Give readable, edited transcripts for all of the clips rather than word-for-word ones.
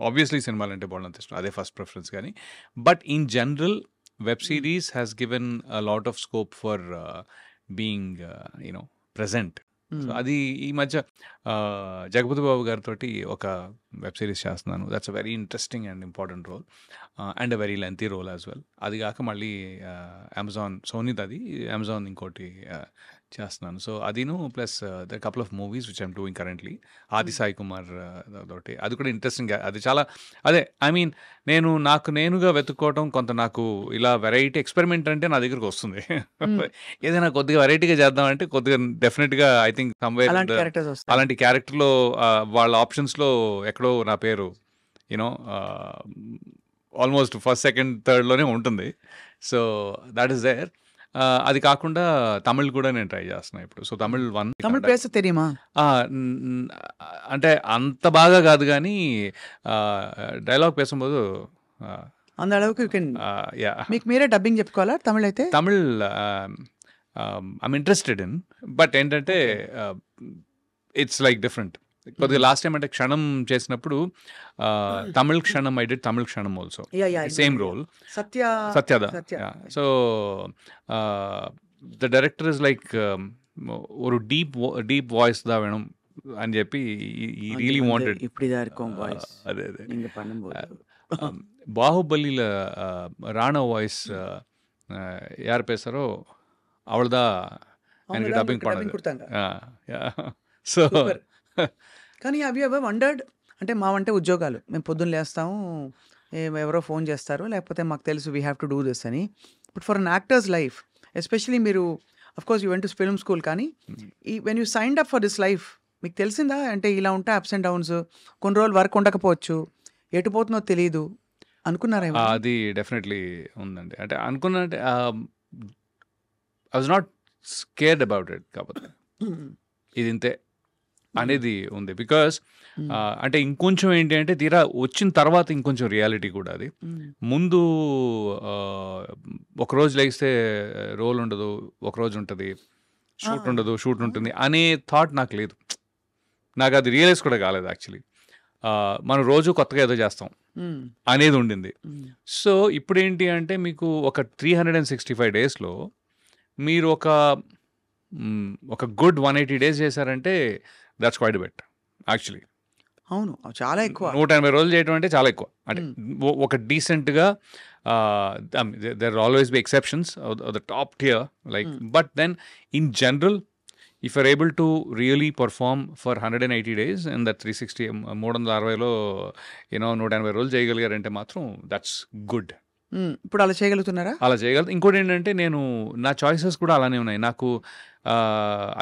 Obviously సినిమాలంటే బోల్డంత ఇష్టం, అదే ఫస్ట్ ప్రిఫరెన్స్. కానీ but in general web series has given a lot of scope for being you know present. So అది ఈ మధ్య జగపతి బాబు గారితో ఒక వెబ్ సిరీస్ చేస్తున్నాను. That's a very interesting and important role and a very lengthy role as well. అది కాక మళ్ళీ Amazon సోనీది, అది అమెజాన్ ఇంకోటి చేస్తున్నాను. సో అదిను plus the couple of movies which I'm doing currently. Aadi Sai Kumar తోటి అది కూడా ఇంట్రెస్టింగ్. అది చాలా అదే ఐ మీన్ నేను నాకు నేనుగా వెతుక్కోవటం, కొంత నాకు ఇలా వెరైటీ ఎక్స్పెరిమెంట్ అంటే నా దగ్గరకు వస్తుంది. ఏదైనా కొద్దిగా వెరైటీగా చేద్దామంటే కొద్దిగా డెఫినెట్గా ఐ థింక్ సమ్వేర్ అలాంటి క్యారెక్టర్లో వాళ్ళ ఆప్షన్స్లో ఎక్కడో నా పేరు యూనో ఆల్మోస్ట్ ఫస్ట్ సెకండ్ థర్డ్లోనే ఉంటుంది. So that is there. అది కాకుండా తమిళ్ కూడా నేను ట్రై చేస్తున్నా ఇప్పుడు. సో తమిళ్ పేస తెలియమా అంటే అంత బాగా కాదు, కానీ డైలాగ్ పేసుம்போదు అంద அளவுக்கு you can మీకు మీరే డబ్బింగ్ చెప్పుకోవాలా తమిళ్ అయితే? Tamil I'm interested in, but ఏంటంటే ఇట్స్ లైక్ డిఫరెంట్. కొద్దిగా లాస్ట్ టైం అంటే క్షణం చేసినప్పుడు Tamil Kshanam I did Tamil Kshanam also same role సత్యదా. So the director is like ஒரு డీప్ వాయిస్ దా వేణం అని చెప్పి ఈ రియలీ వాంటెడ్. అదే అదే బాహుబలిల రాణా వాయిస్ యార్ పేసారో అవళదా ఆయనకి డబ్బింగ్ పడదు. సో కానీ అవి ఎవరు వండర్డ్ అంటే మావంటే ఉద్యోగాలు, మేము పొద్దున్న లేస్తాము, ఎవరో ఫోన్ చేస్తారు, లేకపోతే మాకు తెలుసు we have to do this అని. But for an actor's life especially మీరు of course you went to film school, కానీ ఈ when you signed up for this life మీకు తెలిసిందా అంటే ఇలా ఉంటాయి అప్స్ అండ్ డౌన్స్, కొన్ని రోజులు వర్క్ ఉండకపోవచ్చు, ఎటు పోతుందో తెలియదు అనుకున్నారా? అది డెఫినెట్లీ ఉందండి. అంటే అనుకున్నా అంటే I was not scared about it, కాకపోతే ఇది ఇంతే అనేది ఉంది. బికాస్ అంటే ఇంకొంచెం ఏంటి అంటే తీరా వచ్చిన తర్వాత ఇంకొంచెం రియాలిటీ కూడా. అది ముందు ఒకరోజు లేస్తే రోల్ ఉండదు, ఒకరోజు ఉంటుంది, షూట్ ఉండదు, షూట్ ఉంటుంది అనే థాట్ నాకు లేదు. నాకు అది రియలైజ్ కూడా కాలేదు యాక్చువల్లీ. మనం రోజు కొత్తగా ఏదో చేస్తాం అనేది ఉండింది. సో ఇప్పుడు ఏంటి అంటే మీకు ఒక 365 daysలో మీరు ఒక గుడ్ 180 days చేశారంటే దట్స్ క్వైట్ బెట్ యాక్చువల్లీ. అవును, చాలా ఎక్కువ. 180 రోజులు చేయడం అంటే చాలా ఎక్కువ. అంటే ఒక డీసెంట్గా there always be exceptions the top tier like, but then in general if you're able to really perform for 180 days in that 360 360లో యూనో 180 రోజులు చేయగలిగారంటే మాత్రం దట్స్ గుడ్. ఇప్పుడు అలా చేయగలుగుతున్నారా? అలా చేయగలుగుతా. ఇంకోటి ఏంటంటే నేను నా చాయిసెస్ కూడా అలానే ఉన్నాయి. నాకు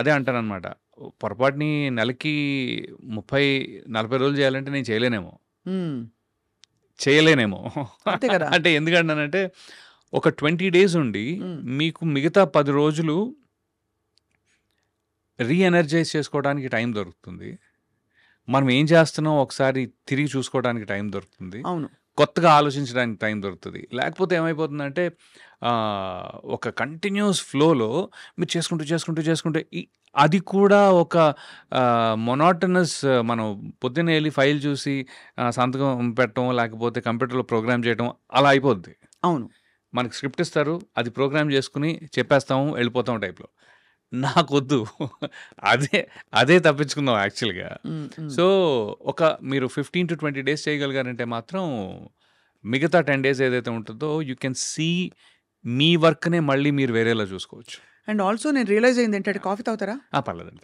అదే అంటాను అనమాట, పొరపాటుని నెలకి 30-40 రోజులు చేయాలంటే నేను చేయలేనేమో. అంటే ఎందుకంటానంటే ఒక 20 days ఉండి మీకు మిగతా 10 రోజులు రీఎనర్జైజ్ చేసుకోవడానికి టైం దొరుకుతుంది. మనం ఏం చేస్తున్నాం ఒకసారి తిరిగి చూసుకోవడానికి టైం దొరుకుతుంది. అవును, కొత్తగా ఆలోచించడానికి టైం దొరుకుతుంది. లేకపోతే ఏమైపోతుందంటే ఒక కంటిన్యూస్ ఫ్లోలో మీరు చేసుకుంటూ అది కూడా ఒక మొనాటనస్, మనం పొద్దున్న వెళ్ళి ఫైల్ చూసి సంతకం పెట్టడం, లేకపోతే కంప్యూటర్లో ప్రోగ్రామ్ చేయడం అలా అయిపోద్ది. అవును, మనకి స్క్రిప్ట్ ఇస్తారు, అది ప్రోగ్రామ్ చేసుకుని చెప్పేస్తాము, వెళ్ళిపోతాం టైప్లో. నాకొద్దు, అదే తప్పించుకుందాం యాక్చువల్గా. సో మీరు 15 to 20 days చేయగలిగారంటే మాత్రం మిగతా 10 days ఏదైతే ఉంటుందో యూ కెన్ సీ మీ వర్క్నే మళ్ళీ మీరు వేరేలా చూసుకోవచ్చు. అండ్ ఆల్సో నేను రియలైజ్ అయింది ఏంటంటే కాఫీ తాగుతారా? పర్లేదండి.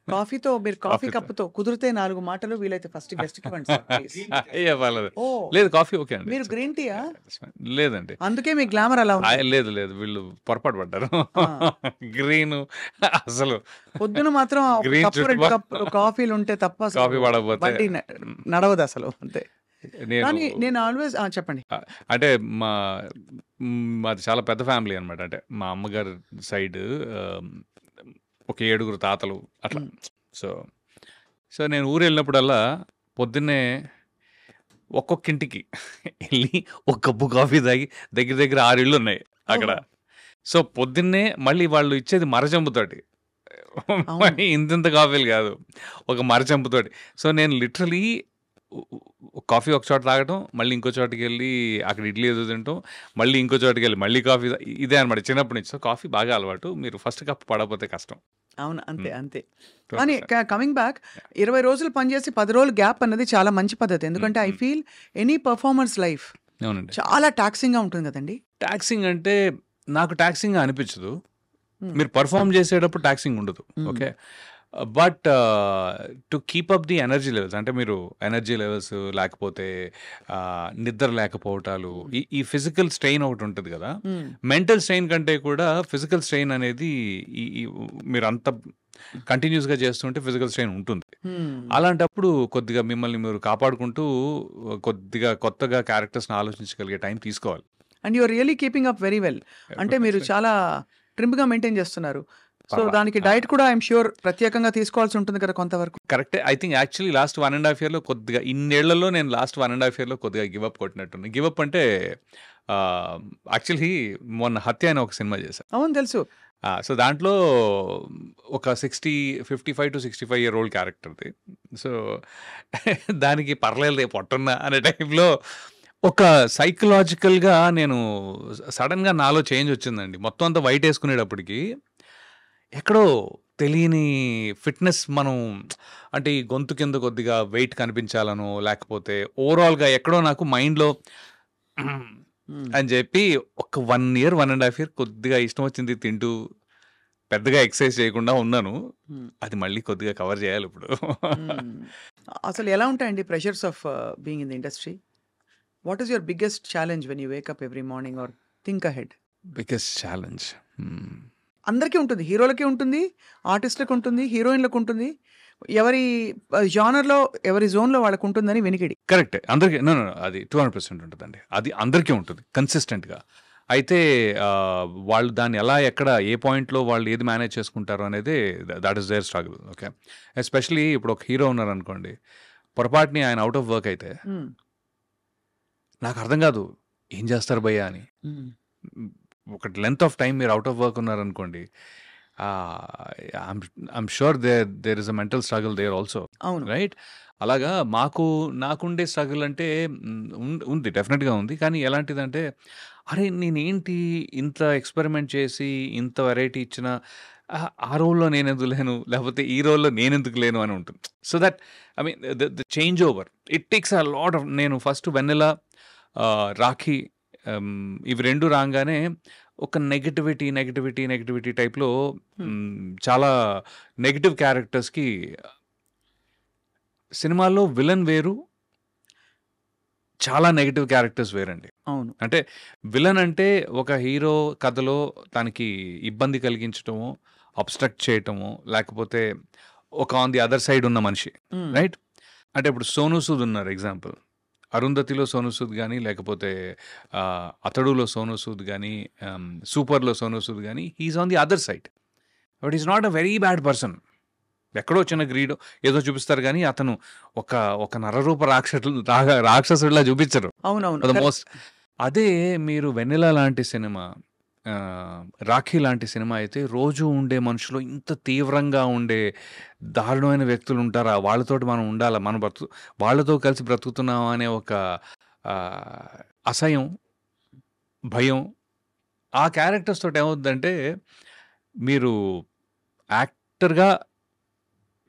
కాఫీతో మీరు కాఫీ కప్పుతో కుదిరితే 4 మాటలు, వీలైతే ఫస్ట్ గెస్ట్ లేదు కాఫీ ఓకే అండి. మీరు గ్రీన్ టీయా? లేదండి, అందుకే మీ గ్లామర్ అలా ఉంది. లేదు వీళ్ళు పొరపాటు పడ్డారు. గ్రీన్ అసలు పొద్దున మాత్రం కాఫీలు ఉంటే తప్ప కాఫీ పడకపోతే నడవదు అసలు. అంతే. నేను ఆల్వేస్ చెప్పండి. అంటే మాది చాలా పెద్ద ఫ్యామిలీ అనమాట. అంటే మా అమ్మగారి సైడ్ ఒక 7 తాతలు అట్లా. సో నేను ఊరు వెళ్ళినప్పుడల్లా పొద్దున్నే ఒక్కొక్క ఇంటికి వెళ్ళి ఒక కప్పు కాఫీ తాగి దగ్గర 6 ఇళ్ళు ఉన్నాయి అక్కడ. సో పొద్దున్నే మళ్ళీ వాళ్ళు ఇచ్చేది మరచెంబుతోటి, మరి ఇంత కాఫీలు కాదు, ఒక మరచెంపుతోటి. సో నేను లిటరలీ కాఫీ ఒక చోట తాగటం, మళ్ళీ ఇంకో చోటకి వెళ్ళి అక్కడ ఇడ్లీ ఏదో తింటాం, మళ్ళీ ఇంకో చోటకి వెళ్ళి మళ్ళీ కాఫీ, ఇదే అనమాట చిన్నప్పటి నుంచి. సో కాఫీ బాగా అలవాటు. మీరు ఫస్ట్ కప్ పడకపోతే కష్టం. అవును, అంతే అంతే. కానీ కమింగ్ బ్యాక్, 20 రోజులు పనిచేసి 10 రోజులు గ్యాప్ అన్నది చాలా మంచి పద్ధతి. ఎందుకంటే I feel any performance life అవునండి. చాలా టాక్సింగ్గా ఉంటుంది కదండి. టాక్సింగ్ అంటే నాకు టాక్సింగ్ అనిపించదు. మీరు పర్ఫామ్ చేసేటప్పుడు టాక్సింగ్ ఉండదు. Okay, but to keep up the energy levels, అంటే మీరు ఎనర్జీ లెవెల్స్ లేకపోతే నిద్ర లేకపోవటాలు, ఈ ఫిజికల్ స్ట్రెయిన్ ఒకటి ఉంటుంది కదా. మెంటల్ స్ట్రెయిన్ కంటే కూడా ఫిజికల్ స్ట్రెయిన్ అనేది మీరు అంత కంటిన్యూస్గా చేస్తుంటే ఫిజికల్ స్ట్రెయిన్ ఉంటుంది. అలాంటప్పుడు కొద్దిగా మిమ్మల్ని మీరు కాపాడుకుంటూ కొద్దిగా కొత్తగా క్యారెక్టర్స్ని ఆలోచించగలిగే టైం తీసుకోవాలి. And you're really keeping up very well. అంటే మీరు చాలా ట్రిమ్గా మెయింటైన్ చేస్తున్నారు. సో దానికి డైట్ కూడా ఐఎమ్ ష్యూర్ ప్రత్యేకంగా తీసుకోవాల్సి ఉంటుంది కదా కొంతవరకు. కరెక్టే. ఐ థింక్ యాక్చువల్లీ లాస్ట్ 1.5 yearలో కొద్దిగా, ఇన్నేళ్లలో నేను లాస్ట్ 1.5 yearలో కొద్దిగా గివప్ కొట్టినట్టుంది. గివప్ అంటే యాక్చువల్లీ మొన్న హత్య అని ఒక సినిమా చేశాను. అవును, తెలుసు. సో దాంట్లో ఒక 55 to 65 year old క్యారెక్టర్ది. సో దానికి పర్లేదు రేపు పొట్టున్నా అనే టైంలో ఒక సైకలాజికల్గా నేను సడన్గా నాలో చేంజ్ వచ్చిందండి. మొత్తం అంతా వైట్ వేసుకునేటప్పటికి ఎక్కడో తెలియని ఫిట్నెస్, మనం అంటే ఈ గొంతు కింద కొద్దిగా వెయిట్ కనిపించాలనో లేకపోతే ఓవరాల్గా ఎక్కడో నాకు మైండ్లో అని చెప్పి ఒక 1 year 1.5 year కొద్దిగా ఇష్టం వచ్చింది తింటూ పెద్దగా ఎక్సర్సైజ్ చేయకుండా ఉన్నాను. అది మళ్ళీ కొద్దిగా కవర్ చేయాలి ఇప్పుడు. అసలు ఎలా ఉంటాయండి pressures of being in the industry? What is your biggest challenge when you wake up every morning or think ahead? Biggest challenge అందరికీ ఉంటుంది. హీరోలకి ఉంటుంది, ఆర్టిస్టులకు ఉంటుంది, హీరోయిన్లకు ఉంటుంది. ఎవరి జానర్లో ఎవరి జోన్లో వాళ్ళకు ఉంటుందని వెనికిడి. కరెక్టే, అందరికీ. అది 200% ఉంటుందండి. అది అందరికీ ఉంటుంది కన్సిస్టెంట్గా. అయితే వాళ్ళు దాన్ని ఎలా, ఎక్కడ, ఏ పాయింట్లో వాళ్ళు ఏది మేనేజ్ చేసుకుంటారు అనేది that is their struggle. Okay, especially ఇప్పుడు ఒక హీరో ఉన్నారనుకోండి, పొరపాటుని ఆయన అవుట్ ఆఫ్ వర్క్ అయితే నాకు అర్థం కాదు ఏం చేస్తారు భయ్యా అని. ఒక లెంత్ ఆఫ్ టైం మీరు అవుట్ ఆఫ్ వర్క్ ఉన్నారనుకోండి, I'm sure there is a mental struggle there also. అవును, రైట్. అలాగా నాకుండే స్ట్రగుల్ అంటే ఉంది, డెఫినెట్గా ఉంది. కానీ ఎలాంటిదంటే, అరే నేనేంటి ఇంత ఎక్స్పెరిమెంట్ చేసి ఇంత వెరైటీ ఇచ్చిన ఆ రోల్లో నేను ఎందుకు లేను, లేకపోతే ఈ రోల్లో నేను ఎందుకు లేను అని ఉంటుంది. So that I mean the change over it takes a lot of. నేను ఫస్ట్ వెన్నెల, రాఖీ ఇవి రెండు రాగానే ఒక నెగటివిటీ టైప్లో చాలా నెగటివ్ క్యారెక్టర్స్కి, సినిమాల్లో విలన్ వేరు, చాలా నెగటివ్ క్యారెక్టర్స్ వేరండి. అవును. అంటే విలన్ అంటే ఒక హీరో కథలో తనకి ఇబ్బంది కలిగించటము, అబ్స్ట్రక్ట్ చేయటము, లేకపోతే ఒక ఆన్ ది అదర్ సైడ్ ఉన్న మనిషి. రైట్. అంటే ఇప్పుడు సోనూ సూద్ ఉన్నారు ఎగ్జాంపుల్. అరుంధతిలో సోనూ సూద్ కానీ, లేకపోతే అతడులో సోనూ సూద్ కానీ, సూపర్లో సోనూ సూద్ కానీ, he's on the other side. But is not a very bad person. ఎక్కడో చిన్న గ్రీడో ఏదో చూపిస్తారు కానీ అతను ఒక నరరూప రాక్షసుడిలా చూపించరు. అవునవును, మోస్ట్. అదే మీరు వెన్నెల లాంటి సినిమా, రాఖీ లాంటి సినిమా అయితే రోజు ఉండే మనుషులు ఇంత తీవ్రంగా ఉండే దారుణమైన వ్యక్తులు ఉంటారా, వాళ్ళతోటి మనం ఉండాలా, మనం వాళ్ళతో కలిసి బ్రతుకుతున్నాం అనే ఒక అసహ్యం, భయం ఆ క్యారెక్టర్స్ తోటి ఏమవుతుందంటే, మీరు యాక్టర్గా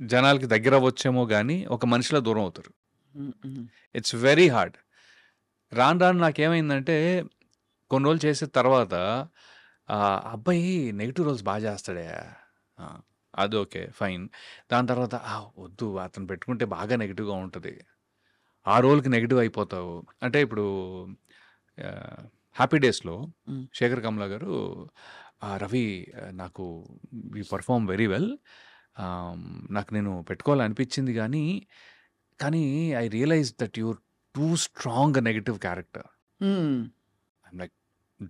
జనాలకి దగ్గర అవ్వచ్చేమో కానీ ఒక మనిషిలో దూరం అవుతారు. It's very hard. రాను నాకేమైందంటే, కొన్ని రోజులు చేసిన తర్వాత అబ్బాయి నెగిటివ్ రోల్స్ బాగా చేస్తాడే, అది ఓకే ఫైన్. దాని తర్వాత వద్దు, అతను పెట్టుకుంటే బాగా నెగిటివ్గా ఉంటుంది, ఆ రోల్కి నెగిటివ్ అయిపోతావు. అంటే ఇప్పుడు హ్యాపీ డేస్లో శేఖర్ కమలా గారు, రవి నాకు యూ పర్ఫార్మ్ వెరీ వెల్, నాకు నేను పెట్టుకోవాలనిపించింది కానీ I realize that you're too strong negative character. I'm like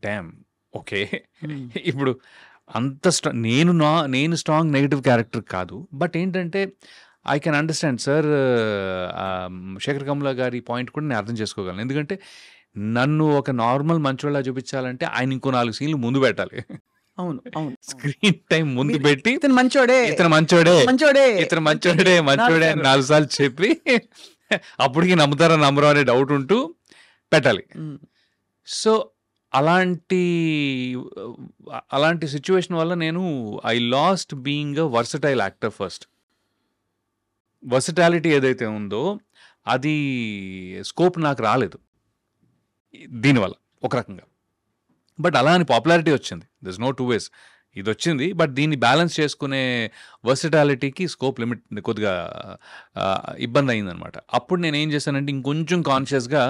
damn, okay. ఇప్పుడు అంత నేను స్ట్రాంగ్ నెగటివ్ క్యారెక్టర్ కాదు, బట్ ఏంటంటే I can understand sir, Sekhar Kammula గారి పాయింట్ కూడా నేను అర్థం చేసుకోగలను. ఎందుకంటే నన్ను ఒక నార్మల్ మంచోళ్ళ చూపించాలంటే ఆయన ఇంకో 4 సీన్లు ముందు పెట్టాలి. అవును. అవును. స్క్రీన్ టైం ముందు పెట్టి ఇతను మంచోడే. ఇతను మంచోడే మంచోడే. ఇతను మంచోడే మంచోడే అని 4 సార్లు చెప్పి అప్పటికి నమ్ముతారా నమ్మరో అనే డౌట్ ఉంటూ పెట్టాలి. హ్మ్. సో అలాంటి అలాంటి సిచ్యువేషన్ వల్ల నేను I last being a versatile actor first. Versatility ఏదైతే ఉందో అది స్కోప్ నాకు రాలేదు దీనివల్ల ఒక రకంగా. బట్ అలా అని పాపులారిటీ వచ్చింది, దిస్ నో టూ వేస్. ఇది వచ్చింది, బట్ దీన్ని బ్యాలెన్స్ చేసుకునే వర్సటాలిటీకి స్కోప్ లిమిట్ కొద్దిగా ఇబ్బంది అయిందనమాట. అప్పుడు నేను ఏం చేశానంటే ఇంకొంచెం కాన్షియస్గా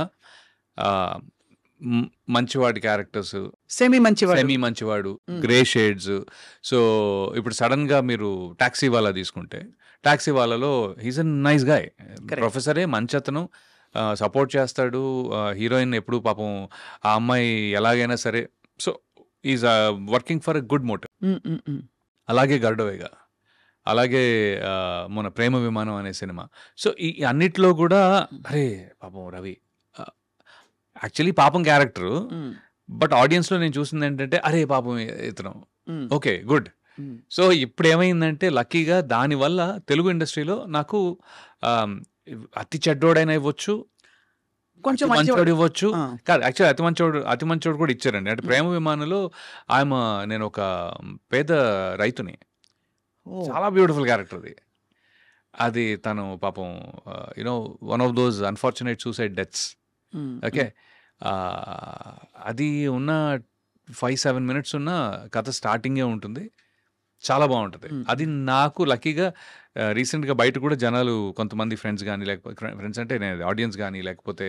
మంచివాడి క్యారెక్టర్స్, సెమీ మంచివాడు. సెమీ మంచివాడు, గ్రే షేడ్స్. సో ఇప్పుడు సడన్గా మీరు టాక్సీ వాళ్ళ తీసుకుంటే, టాక్సీ వాళ్ళలో హీస్ అ నైస్ గాయ్, ప్రొఫెసరే, మంచి అతను, సపోర్ట్ చేస్తాడు హీరోయిన్ ఎప్పుడు, పాపం ఆ అమ్మాయి ఎలాగైనా సరే. So is working for a good motive. అలాగే గరుడవేగా, అలాగే మన ప్రేమ విమానం అనే సినిమా. సో ఈ అన్నిట్లో కూడా అరే పాపం రవి యాక్చువల్లీ పాపం క్యారెక్టరు, బట్ ఆడియన్స్లో నేను చూసింది ఏంటంటే అరే పాపం ఇతను ఓకే గుడ్. సో ఇప్పుడు ఏమైందంటే లక్కీగా దానివల్ల తెలుగు ఇండస్ట్రీలో నాకు అతి చెడ్డోడైనా ఇవ్వచ్చు, కొంచెం మంచోడు ఇవ్వచ్చు కాదు, యాక్చువల్లీ అతి మంచోడు కూడా ఇచ్చారండి. అంటే ప్రేమ విమానంలో నేను ఒక పేద రైతుని, చాలా బ్యూటిఫుల్ క్యారెక్టర్ అది. అది తను పాపం you know one of those unfortunate suicide deaths. Okay, అది ఉన్న 5-7 మినిట్స్ ఉన్న కథ స్టార్టింగే ఉంటుంది, చాలా బాగుంటుంది. అది నాకు లక్కీగా రీసెంట్గా బయట కూడా జనాలు కొంతమంది ఫ్రెండ్స్ కానీ, లేకపోతే ఫ్రెండ్స్ అంటే నేను ఆడియన్స్ కానీ, లేకపోతే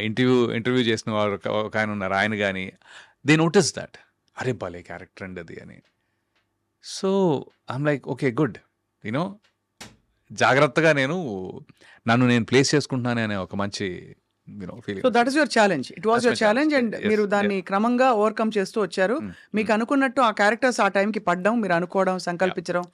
ఇంటర్వ్యూ చేసిన వారు ఒక ఆయన ఉన్నారు, ఆయన కానీ దే నోటీస్ దట్ అరే భలే క్యారెక్టర్ అండి అది అని. So I'm like okay good, you know జాగ్రత్తగా నన్ను నేను ప్లేస్ చేసుకుంటున్నాను అనే ఒక మంచి feeling. So that is your challenge, it was your challenge, and మీరు దాన్ని క్రమంగా ఓవర్కమ్ చేస్తూ వచ్చారు. మీకు అనుకున్నట్టు ఆ క్యారెక్టర్స్ ఆ టైంకి పడ్డం, మీరు అనుకోవడం, సంకల్పించడం